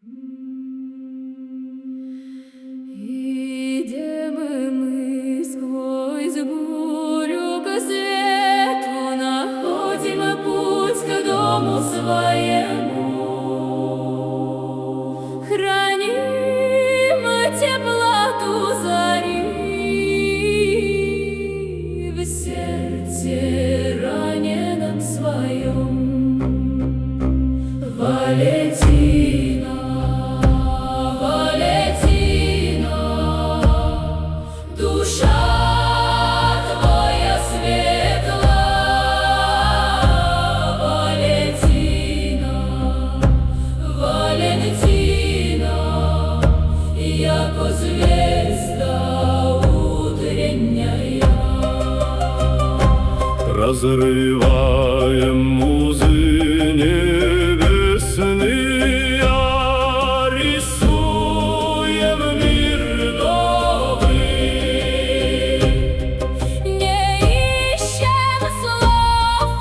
Идем мы сквозь бурю к свету, находим путь к дому своему. Храним теплоту зари в сердце раненом своем. Валентина, Валентина, душа твоя светла. Валентина, Валентина, яко звезда утренняя. Разрываем узы небесные, рисуем мир новый. Не ищем слов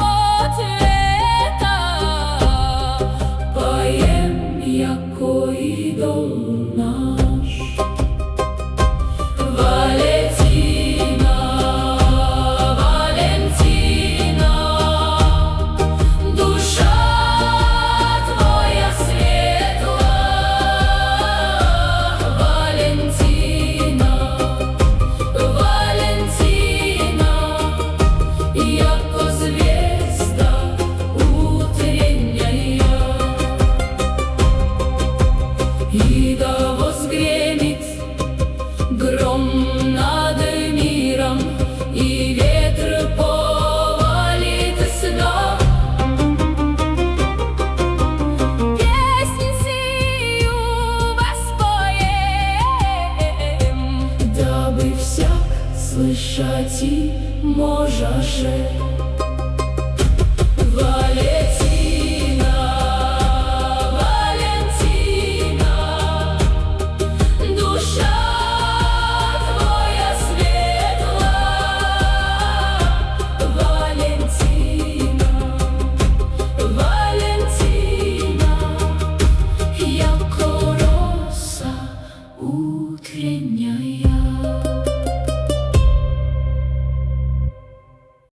ответа, поем, яко идол наш. Валентина, Валентина, душа твоя светла. Валентина, Валентина, яко звезда утренняя. И да возгремит гром над миром, и ветр повалит с ног. Песнь сию воспоем, дабы всяк слышать и можеше.